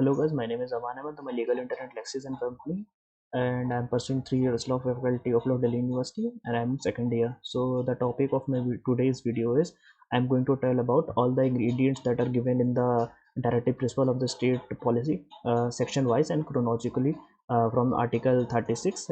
Hello guys, my name is Amaan. I'm a legal intern at LEXIS and Company, and I'm pursuing 3 years law faculty of Law Delhi University, and I'm second year. So the topic of my today's video is I'm going to tell about all the ingredients that are given in the directive principle of the state policy, section wise and chronologically, from Article 36,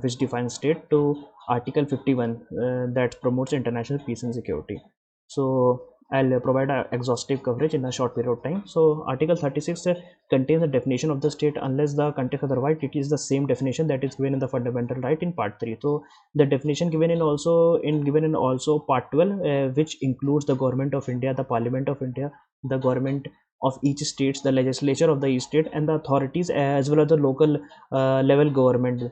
which defines state, to Article 51, that promotes international peace and security. So I'll provide a exhaustive coverage in a short period of time. So Article 36 contains a definition of the state unless the context otherwise. It is the same definition that is given in the fundamental right in part 3. So the definition given in also part 12, which includes the government of India, the Parliament of India, the government of each states, the legislature of the each state, and the authorities as well as the local level government.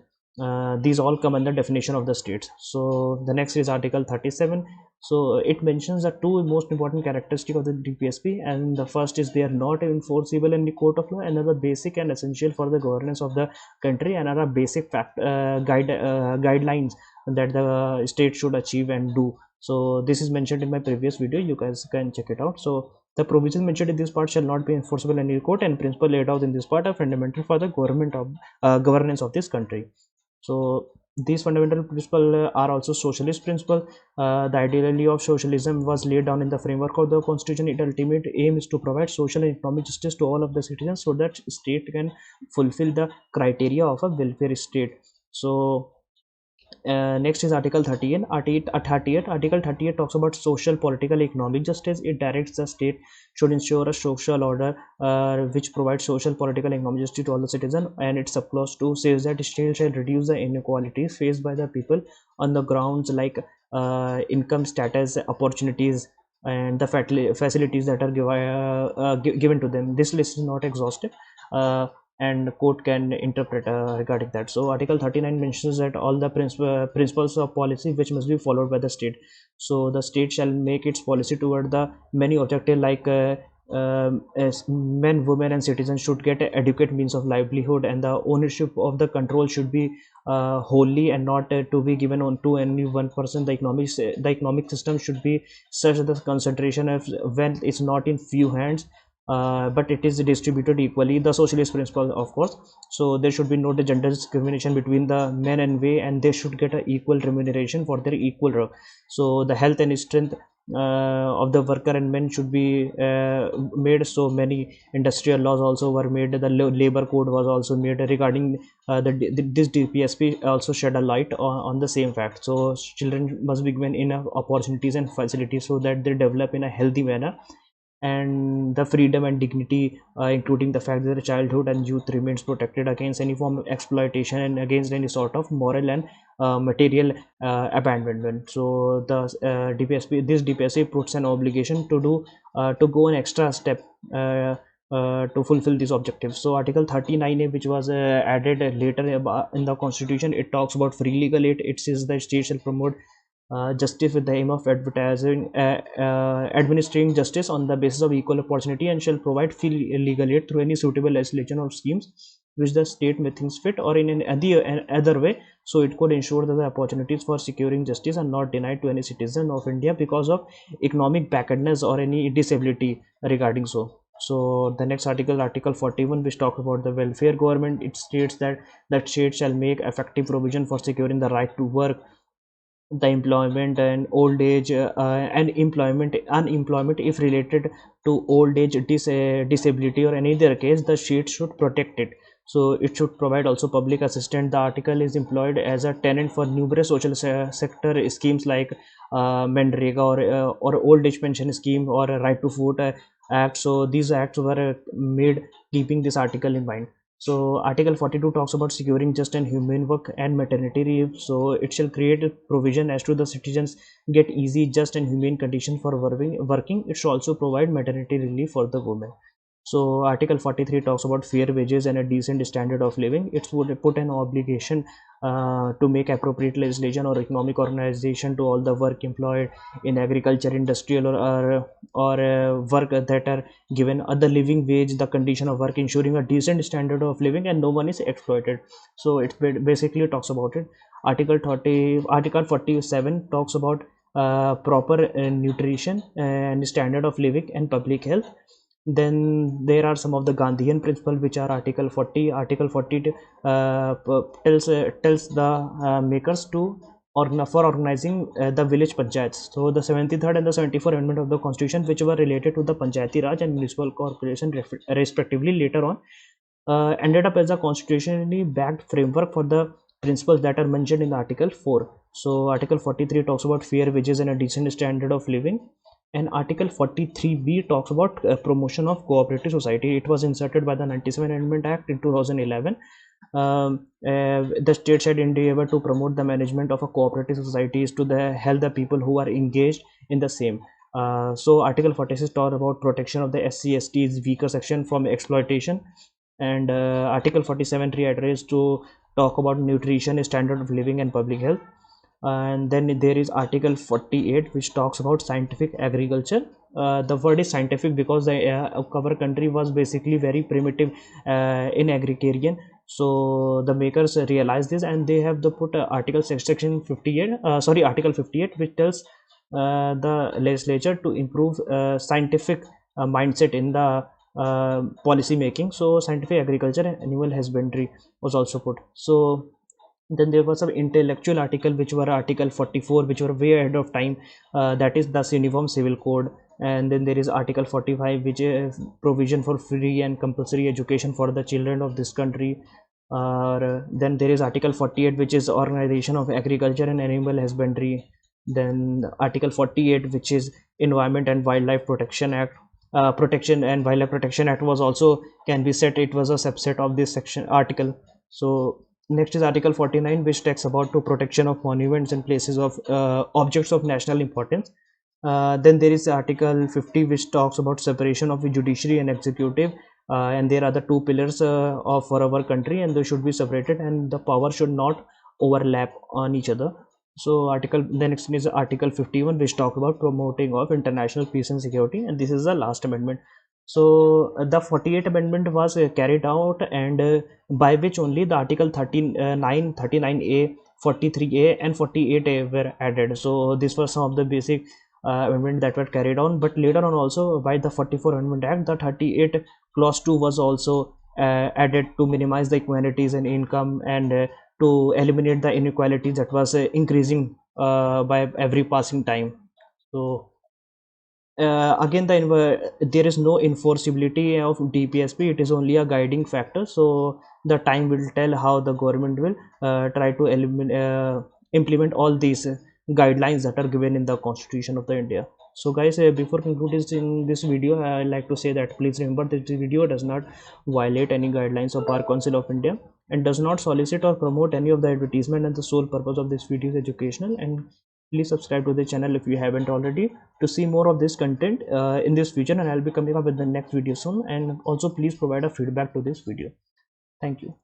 These all come under definition of the states. So the next is Article 37. So it mentions the two most important characteristics of the DPSP, and the first is they are not enforceable in the court of law, and are the basic and essential for the governance of the country, and are a basic guidelines that the state should achieve and do. So this is mentioned in my previous video, you guys can check it out. So the provisions mentioned in this part shall not be enforceable in any court, and principle laid out in this part are fundamental for the governance of this country. So these fundamental principles are also socialist principle. The ideology of socialism was laid down in the framework of the constitution. Its ultimate aim is to provide social and economic justice to all of the citizens so that state can fulfill the criteria of a welfare state. So next is Article 38. Article 38 talks about social, political, economic justice. It directs the state should ensure a social order which provides social, political, economic justice to all the citizens, and its subclause 2 says that state shall reduce the inequalities faced by the people on the grounds like income, status, opportunities, and the facilities that are given to them. This list is not exhaustive. And court can interpret regarding that. So Article 39 mentions that all the principles of policy which must be followed by the state. So the state shall make its policy toward the many objective like as men, women, and citizens should get adequate means of livelihood, and the ownership of the control should be wholly and not to be given on to any one person. The economic system should be such that the concentration of wealth is not in few hands, but it is distributed equally. The socialist principle, of course. So there should be no gender discrimination between the men and women, and they should get an equal remuneration for their equal work. So the health and strength of the worker and men should be made. So many industrial laws also were made. The labor code was also made regarding this DPSP also shed a light on the same fact. So children must be given enough opportunities and facilities so that they develop in a healthy manner, and the freedom and dignity, including the fact that the childhood and youth remains protected against any form of exploitation and against any sort of moral and material abandonment. So the DPSP puts an obligation to do to go an extra step to fulfill these objectives. So Article 39A, which was added later in the constitution, it talks about free legal aid. It says that state shall promote justice with the aim of administering justice on the basis of equal opportunity, and shall provide free legal aid through any suitable legislation or schemes which the state may think fit or in an other way. So it could ensure that the opportunities for securing justice are not denied to any citizen of India because of economic backwardness or any disability regarding so the next article 41, which talks about the welfare government. It states that state shall make effective provision for securing the right to work, the employment and old age, and unemployment if related to old age, disability, or any other case. The state should protect it. So it should provide also public assistance. The article is employed as a tenant for numerous social sector schemes like Mandrega or old age pension scheme or a right to vote act. So these acts were made keeping this article in mind. So Article 42 talks about securing just and humane work and maternity leave. So it shall create a provision as to the citizens get easy, just and humane condition for working. It should also provide maternity relief for the women. So Article 43 talks about fair wages and a decent standard of living. It would put an obligation to make appropriate legislation or economic organization to all the work employed in agriculture, industrial, or work that are given other living wage, the condition of work, ensuring a decent standard of living and no one is exploited. So it basically talks about it. Article 47 talks about proper nutrition and standard of living and public health. Then there are some of the Gandhian principles, which are Article 40. Article 40 tells the makers to for organizing the village panchayats. So the 73rd and the 74th amendment of the constitution, which were related to the panchayati raj and municipal corporation respectively, later on ended up as a constitutionally backed framework for the principles that are mentioned in Article 4. So Article 43 talks about fair wages and a decent standard of living, and Article 43b talks about promotion of cooperative society. It was inserted by the 97 Amendment Act in 2011. The state should endeavor to promote the management of a cooperative societies to help the people who are engaged in the same. So Article 46 talks about protection of the SC/ST's weaker section from exploitation, and Article 47 reiterates to talk about nutrition, standard of living, and public health. And then there is Article 48, which talks about scientific agriculture. The word is scientific because our country was basically very primitive in agrarian. So the makers realize this, and they have the put article section 58, article 58, which tells the legislature to improve scientific mindset in the policy making. So scientific agriculture and animal husbandry was also put. So then there was some intellectual article, which were Article 44, which were way ahead of time. That is the Uniform Civil Code. And then there is Article 45, which is provision for free and compulsory education for the children of this country. Then there is Article 48, which is organization of agriculture and animal husbandry. Then Article 48, which is Environment and Wildlife Protection Act. Protection and Wildlife Protection Act was also, can be said, it was a subset of this section article. So next is Article 49, which talks about to protection of monuments and places of objects of national importance. Then there is Article 50, which talks about separation of the judiciary and executive, and there are the two pillars of for our country, and they should be separated, and the power should not overlap on each other. So the next is Article 51, which talk about promoting of international peace and security, and this is the last amendment. So the 48th amendment was carried out, and by which only the Article 39, 39A, 43A and 48A were added. So this was some of the basic amendment that were carried on. But later on also, by the 44 Amendment Act, the 38 clause 2 was also added to minimize the inequalities in income, and to eliminate the inequalities that was increasing by every passing time. So again, there is no enforceability of DPSP. It is only a guiding factor. So the time will tell how the government will try to implement all these guidelines that are given in the Constitution of the India. So guys, before concluding this video, I like to say that please remember that this video does not violate any guidelines of Bar Council of India, and does not solicit or promote any of the advertisement, and the sole purpose of this video is educational. And please subscribe to the channel if you haven't already, to see more of this content in this future, and I'll be coming up with the next video soon. And also please provide a feedback to this video. Thank you.